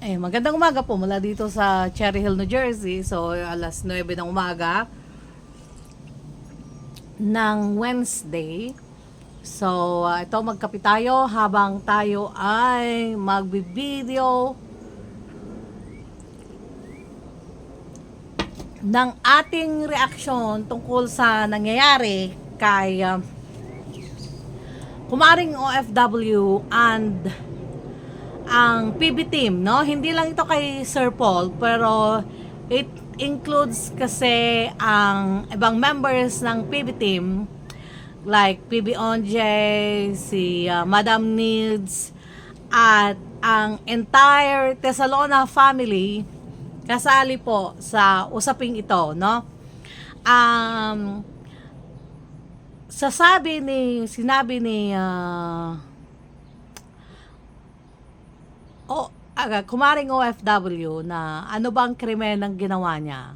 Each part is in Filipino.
Magandang umaga po mula dito sa Cherry Hill, New Jersey. So, alas 9 ng umaga ng Wednesday. So, ito magkape tayo habang tayo ay magbibideo ng ating reaksyon tungkol sa nangyayari kay kumaring OFW and ang PB team, no? Hindi lang ito kay Sir Paul, pero it includes kasi ang ibang members ng PB team like PB Onj, si Madam Needs, at ang entire Tesalona family kasali po sa usaping ito, no? Um, sinabi ni kumaring OFW na ano bang krimen ang ginawa niya.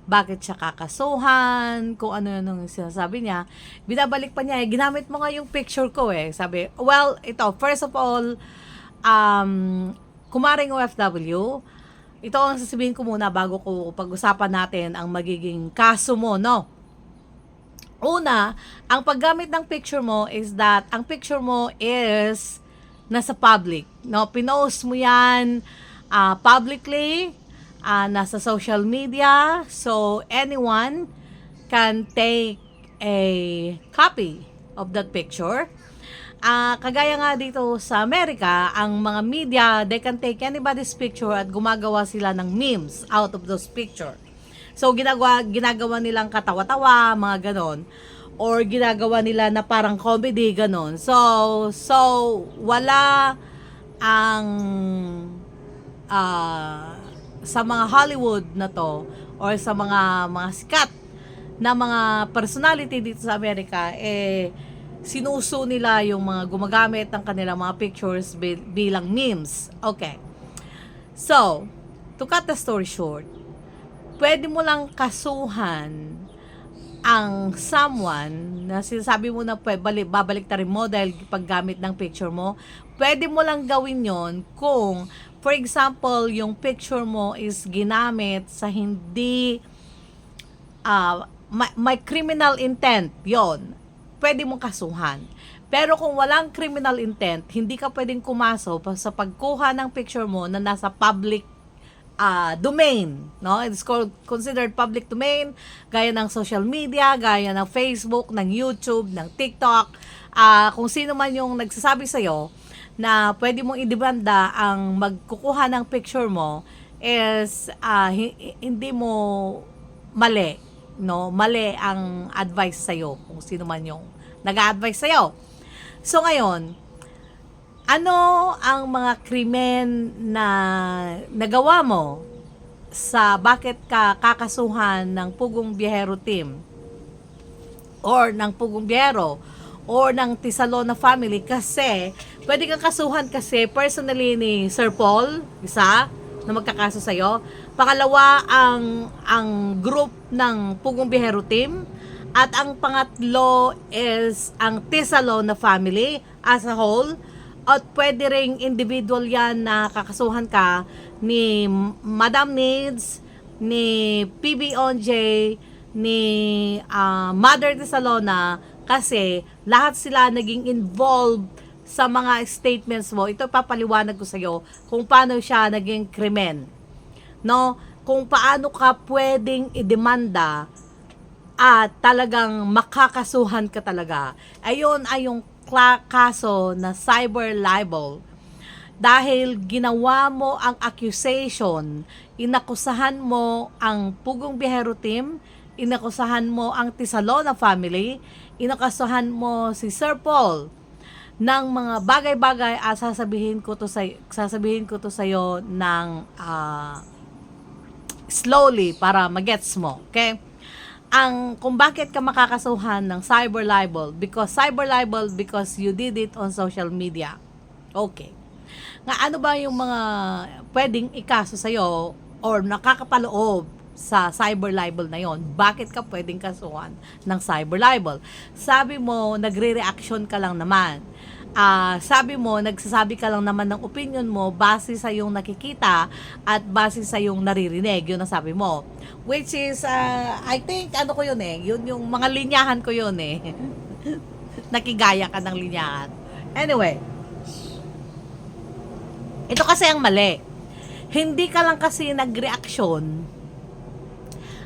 Bakit siya kakasuhan, kung ano yun ang sinasabi niya. Binabalik pa niya, ginamit mo nga yung picture ko Sabi, well, ito, first of all, kumaring OFW, ito ang sasabihin ko muna bago ko pag-usapan natin ang magiging kaso mo, no? Una, ang paggamit ng picture mo is that ang picture mo is nasa public, no? Pinost mo yan publicly, nasa social media, so anyone can take a copy of that picture. Kagaya nga dito sa Amerika, ang mga media, they can take anybody's picture at gumagawa sila ng memes out of those picture. So, ginagawa nilang katawa-tawa, mga ganon. Or ginagawa nila na parang comedy, ganon. So wala ang sa mga Hollywood na to or sa mga sikat na mga personality dito sa Amerika, sinuso nila yung mga gumagamit ng kanilang mga pictures bilang memes. Okay. So, to cut the story short, pwede mo lang kasuhan ang someone na sinasabi mo na babalik ta rin mo dahil paggamit ng picture mo. Pwede mo lang gawin yon kung, for example, yung picture mo is ginamit sa hindi may criminal intent, yon pwede mong kasuhan. Pero kung walang criminal intent, hindi ka pwedeng kumaso sa pagkuha ng picture mo na nasa public domain, no? It's considered public domain, gaya ng social media, gaya ng Facebook, ng YouTube, ng TikTok. Kung sino man yung nagsasabi sa'yo na pwede mong idemanda ang magkukuha ng picture mo is hindi mo mali, no? Mali ang advice sa'yo, kung sino man yung nag-a-advise sa'yo. So ngayon, ano ang mga krimen na nagawa mo sa bakit ka kakasuhan ng Pugong Biyahero team or ng Pugong Biyahero or ng Tesalona family? Kasi pwede kang kasuhan kasi personally ni Sir Paul, isa na magkakaso sa'yo. Pangalawa, ang group ng Pugong Biyahero team. At ang pangatlo is ang Tesalona family as a whole. At pwede ring individual yan na kakasuhan ka ni Madam Needs, ni PB Onj, ni Mother Tesalona, kasi lahat sila naging involved sa mga statements mo. Ito papaliwanag ko sa iyo kung paano siya naging krimen, no? Kung paano ka pwedeng idemanda at talagang makakasuhan ka talaga. Ayun ay yung kaso na cyber libel. Dahil ginawa mo ang accusation, inakusahan mo ang Pugong Biyahero team, inakusahan mo ang Tesalona family, inakusahan mo si Sir Paul ng mga bagay-bagay at sasabihin ko to sa iyo ng slowly para magets mo, okay? Kung bakit ka makakasuhan ng cyber libel, because you did it on social media. Okay. Nga ano ba yung mga pwedeng ikaso sa'yo or nakakapaloob sa cyber libel na yon? Bakit ka pwedeng kasuhan ng cyber libel? Sabi mo, nagre-reaction ka lang naman. sabi mo, nagsasabi ka lang naman ng opinion mo base sa yung nakikita at base sa yung naririnig, yun ang sabi mo. Which is, I think, ano ko yun eh, yun yung mga linyahan ko yun eh. Nakigaya ka ng linyahan. Anyway, ito kasi ang mali. Hindi ka lang kasi nagreaksyon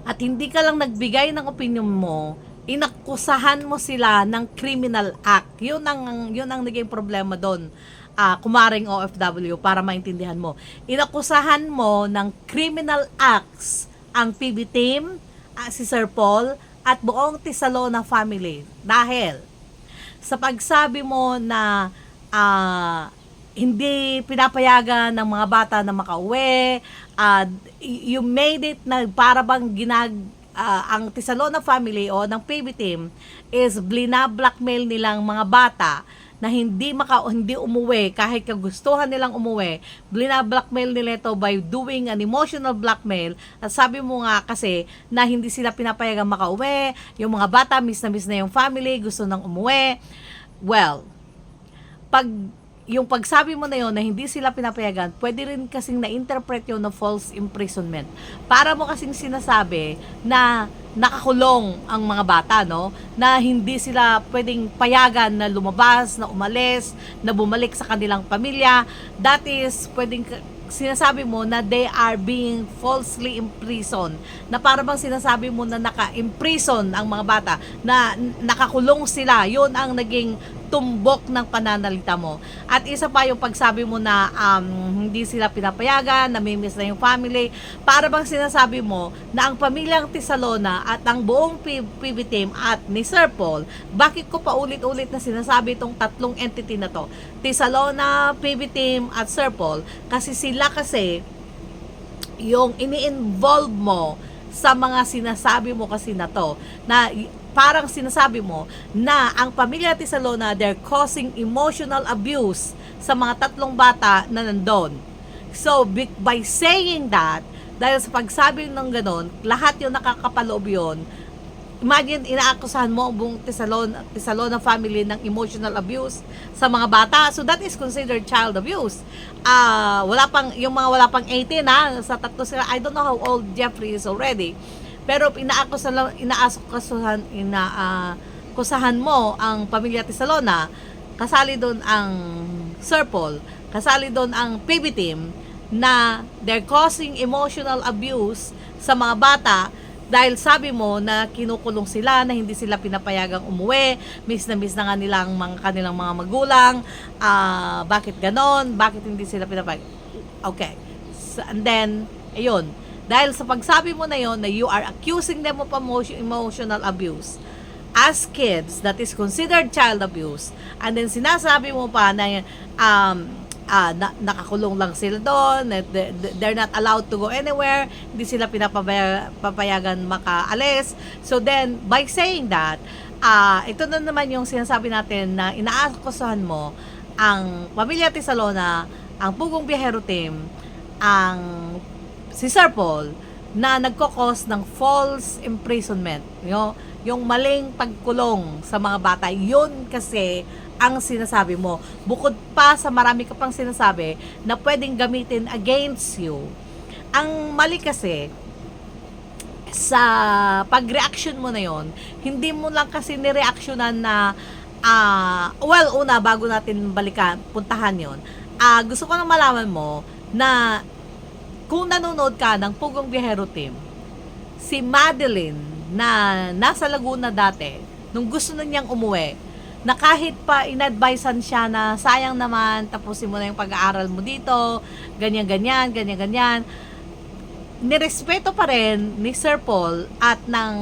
at hindi ka lang nagbigay ng opinion mo, inakusahan mo sila ng criminal act. Yun ang naging problema doon. Kumaring OFW, para maintindihan mo. Inakusahan mo ng criminal acts ang PB team, si Sir Paul, at buong Tisalona family. Dahil sa pagsabi mo na hindi pinapayagan ng mga bata na makauwi, you made it na para bang ang Tisalona family o ng PB team is blina-blackmail nilang mga bata na hindi umuwi kahit kagustuhan nilang umuwi. Blina-blackmail nila ito by doing an emotional blackmail. At sabi mo nga kasi na hindi sila pinapayagan makauwi, yung mga bata miss na yung family, gusto nang umuwi. Well, yung pagsabi mo na yun na hindi sila pinapayagan, pwede rin kasing na-interpret yun na false imprisonment. Para mo kasing sinasabi na nakakulong ang mga bata, no? Na hindi sila pwedeng payagan na lumabas, na umalis, na bumalik sa kanilang pamilya. That is, pwedeng sinasabi mo na they are being falsely imprisoned. Na para bang sinasabi mo na naka-imprison ang mga bata, na nakakulong sila. Yun ang naging tumbok ng pananalita mo. At isa pa yung pagsabi mo na hindi sila pinapayagan, namimiss na yung family. Para bang sinasabi mo na ang pamilyang Tisalona at ang buong PB team at ni Sir Paul, bakit ko pa ulit-ulit na sinasabi itong tatlong entity na to? Tisalona, PB team at Sir Paul, kasi sila kasi yung ini-involve mo sa mga sinasabi mo kasi na to, na parang sinasabi mo na ang pamilya Tisalona, they're causing emotional abuse sa mga tatlong bata na nandun. So, by saying that, dahil sa pagsabi ng ganon, lahat yung nakakapaloob yun. Imagine, inaakusahan mo ang buong Tisalona family ng emotional abuse sa mga bata. So, that is considered child abuse. Yung mga wala pang 18 sa tatlo sila, I don't know how old Jeffrey is already. Pero inaakusahan mo ang pamilya Tisalona, kasali doon ang Sir Paul, kasali doon ang PB team, na they're causing emotional abuse sa mga bata dahil sabi mo na kinukulong sila, na hindi sila pinapayagang umuwi, miss na nga kanilang mga magulang. Bakit ganon? Bakit hindi sila pinapayagang? Okay. And then, ayun. Dahil sa pagsabi mo na yon na you are accusing them of emotional abuse as kids, that is considered child abuse, and then sinasabi mo pa na nakakulong lang sila doon, they're not allowed to go anywhere, hindi sila pinapayagan makaalis. So then, by saying that, ito na naman yung sinasabi natin na inaakusahan mo ang pamilya Tisalona, ang Pugong Biyahero team, ang si Sir Paul, na nagkokos ng false imprisonment. Yung maling pagkulong sa mga bata, yun kasi ang sinasabi mo. Bukod pa sa marami ka pang sinasabi na pwedeng gamitin against you. Ang mali kasi, sa pag-reaction mo na yon, hindi mo lang kasi nireaksyonan na, una, bago natin puntahan yon, gusto ko na malaman mo na kung nanonood ka ng Pugong Biyahero team, si Madeline na nasa Laguna dati, nung gusto na niyang umuwi, na kahit pa inadvisean siya na sayang naman, tapusin mo na yung pag-aaral mo dito, ganyan, nirespeto pa rin ni Sir Paul at ng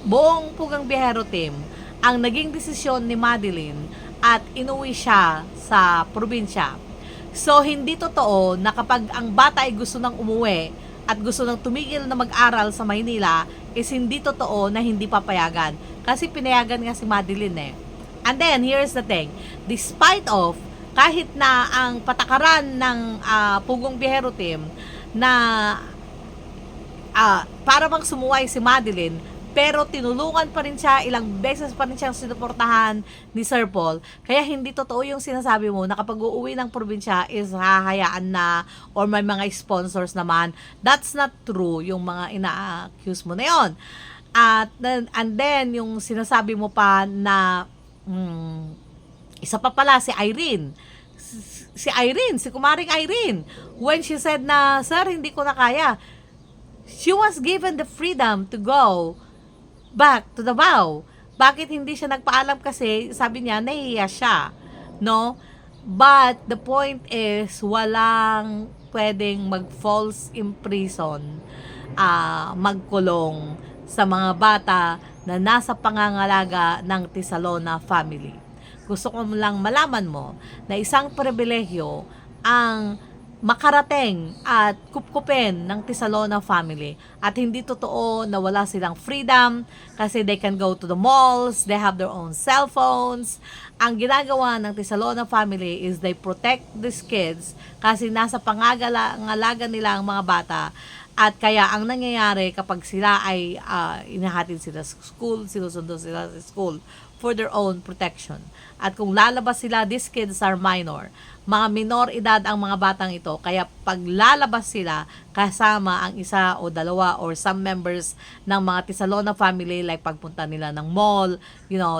buong Pugang Biyahero team ang naging desisyon ni Madeline at inuwi siya sa probinsya. So, hindi totoo na kapag ang bata ay gusto nang umuwi at gusto nang tumigil na mag-aral sa Maynila, is hindi totoo na hindi papayagan. Kasi pinayagan nga si Madeline eh. And then, here's the thing. Despite of, kahit na ang patakaran ng Pugong Biyahero team na para bang sumuway si Madeline, pero tinulungan pa rin siya, ilang beses pa rin siyang sinuportahan ni Sir Paul. Kaya hindi totoo yung sinasabi mo na kapag uuwi ng probinsya is hahayaan na or may mga sponsors naman. That's not true, yung mga ina-accuse mo na yon. And then, yung sinasabi mo pa na isa pa pala si Irene. Si Kumaring Irene, when she said na, "Sir, hindi ko na kaya," she was given the freedom to go back to Davao. Bakit hindi siya nagpaalam? Kasi sabi niya, nahihiya siya. No? But the point is, walang pwedeng mag-false imprison, magkulong sa mga bata na nasa pangangalaga ng Tisalona family. Gusto ko lang malaman mo na isang pribilehyo ang makarating at kupkupin ng Tisalona family, at hindi totoo na wala silang freedom kasi they can go to the malls, they have their own cell phones. Ang ginagawa ng Tisalona family is they protect these kids kasi nasa pangangalaga nila ang mga bata. At kaya ang nangyayari kapag sila ay inahatid sila sa school, sinusundo sila sa school for their own protection. At kung lalabas sila, these kids are minor. Mga minor edad ang mga batang ito. Kaya pag lalabas sila, kasama ang isa o dalawa or some members ng mga Tisalona family, like pagpunta nila ng mall,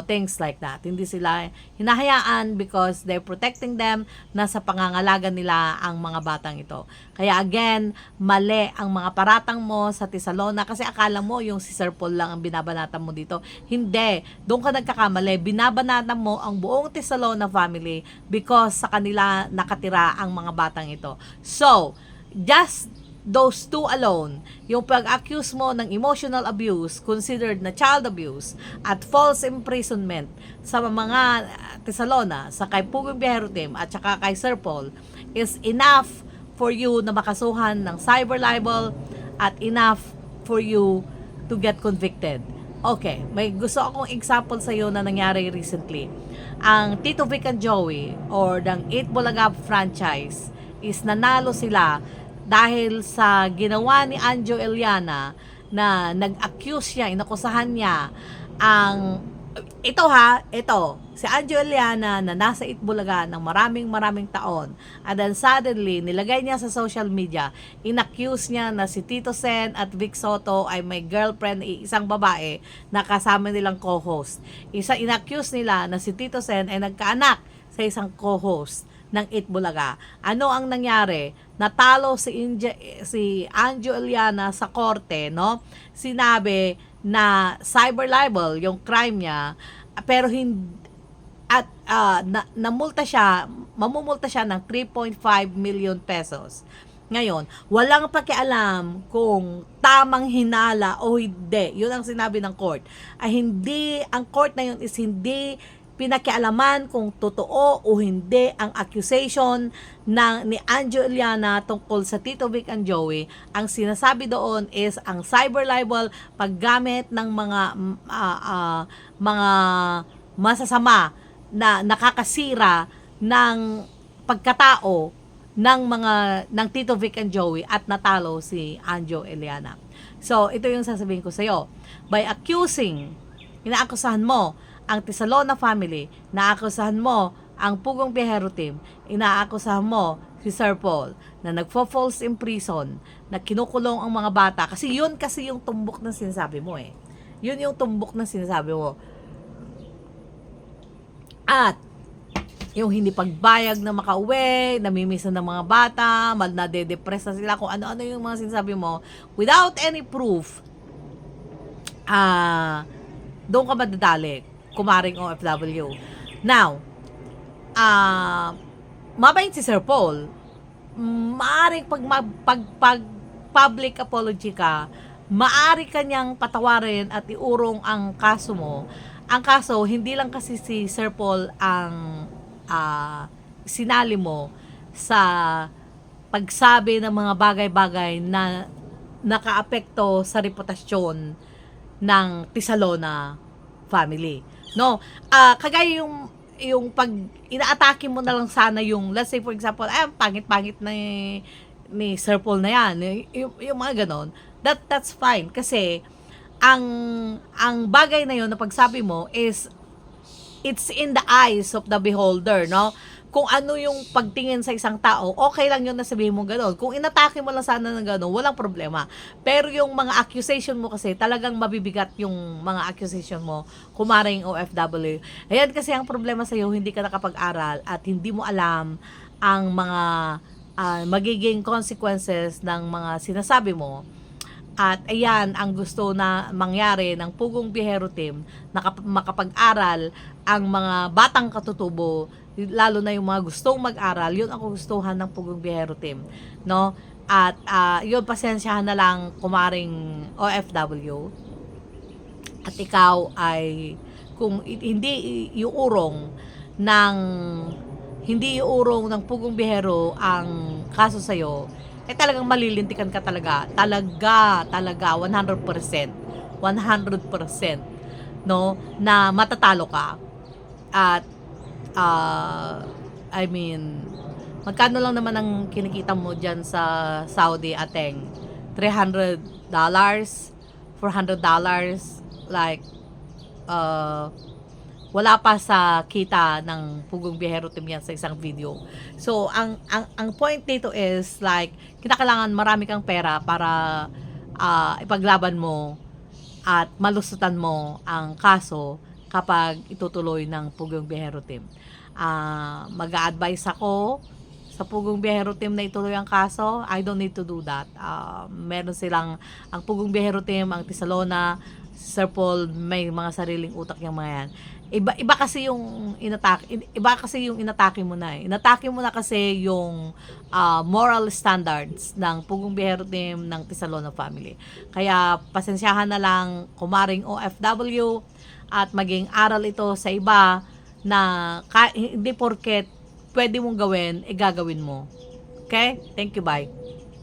things like that. Hindi sila hinahayaan because they're protecting them. Nasa pangangalaga nila ang mga batang ito. Kaya again, mali ang mga paratang mo sa Tisalona kasi akala mo yung si Sir Paul lang ang binabanatan mo dito. Hindi. Doon ka nagkakamali. Binabanatan mo ang buong Tisalona family because sa kanila nakatira ang mga batang ito. So, just those two alone, yung pag-accuse mo ng emotional abuse, considered na child abuse, at false imprisonment sa mga Tisalona, sa kay Pugong Biyahero Team at saka kay Sir Paul, is enough for you na makasuhan ng cyber libel at enough for you to get convicted. Okay, may gusto akong example sa iyo na nangyari recently. Ang Tito Vic and Joey or ng 8 Bulaga franchise is nanalo sila dahil sa ginawa ni Anjo Eliana na nag-accuse niya, inakusahan niya si Anjo Eliana na nasa Itbulaga ng maraming taon. And then suddenly, nilagay niya sa social media, inaccuse niya na si Tito Sen at Vic Soto ay may girlfriend, isang babae na kasama nilang co-host. Inaccuse nila na si Tito Sen ay nagkaanak sa isang co-host ng Itbulaga. Ano ang nangyari? Natalo si Anjo Eliana sa korte, no? Sinabi na cyber libel yung crime niya, pero hindi at mamumulta siya ng 3.5 million pesos. Ngayon, walang pakialam kung tamang hinala o hindi. Yun ang sinabi ng court. Ang court na yun is hindi pinakialaman kung totoo o hindi ang accusation ni Anjo Eliana tungkol sa Tito Vic and Joey. Ang sinasabi doon is ang cyber libel, paggamit ng mga masasama na nakakasira ng pagkatao ng Tito Vic and Joey, at natalo si Anjo Eliana. So, ito yung sasabihin ko sa iyo. By accusing, inaakusahan mo ang Tisalona family, inaakusahan mo ang Pugong Biyahero Team, inaakusahan mo si Sir Paul na nagfo-false imprison, na kinukulong ang mga bata. Kasi yun yung tumbok na sinasabi mo eh. Yun yung tumbok na sinasabi mo. At yung hindi pagbayag na makauwi, namimisan ng mga bata, nade-depress na sila, kung ano-ano yung mga sinasabi mo, without any proof, doon ka madadali, kumaring OFW. Now, mabait si Sir Paul, maaring pag public apology ka, maari kanyang patawarin at iurong ang kaso mo. Ang kaso, hindi lang kasi si Sir Paul ang sinali mo sa pagsabi ng mga bagay-bagay na nakaapekto sa reputasyon ng Tisalona family. No? Kagaya yung pag inaatake mo na lang sana yung, let's say for example, pangit-pangit na ni Sir Paul na yan. Yung mga ganon, that's fine. Kasi ang bagay na yon na pagsabi mo is it's in the eyes of the beholder, no? Kung ano yung pagtingin sa isang tao, okay lang yun na sabihin mo gano'n. Kung inatake mo lang sana ng gano'n, walang problema. Pero yung mga accusation mo kasi, talagang mabibigat yung mga accusation mo, kumaring OFW. Ayan kasi ang problema sa'yo, hindi ka nakapag-aral at hindi mo alam ang mga magiging consequences ng mga sinasabi mo. At ayan ang gusto na mangyari ng Pugong Biyahero Team, na makapag-aral ang mga batang katutubo, lalo na yung mga gustong mag-aral. Yun ang gustuhan ng Pugong Biyahero Team, no? At yun, pasensyahan na lang kumaring OFW. At ikaw ay, kung hindi iuurong ng Pugong Biyahero ang kaso sa'yo, talagang malilintikan ka talaga. Talaga, 100%. 100%, no? Na matatalo ka. At, I mean, magkano lang naman ang kinikita mo dyan sa Saudi, ateng? $300? $400? Like, wala pa sa kita ng Pugong Biyahero Team yan sa isang video. So, ang point dito is like, kinakailangan marami kang pera para ipaglaban mo at malusutan mo ang kaso kapag itutuloy ng Pugong Biyahero Team. Mag-a-advise ako sa Pugong Biyahero Team na ituloy ang kaso. I don't need to do that. Meron silang, ang Pugong Biyahero Team, ang Tisalona, Sir Paul, may mga sariling utak yung mga yan. Iba kasi yung inatake mo na. Inatake mo na kasi yung moral standards ng Pugong Biyahero Team ng Tisalona family. Kaya pasensyahan na lang kumaring OFW at maging aral ito sa iba na hindi porket pwede mong gawin, gagawin mo. Okay? Thank you, bye.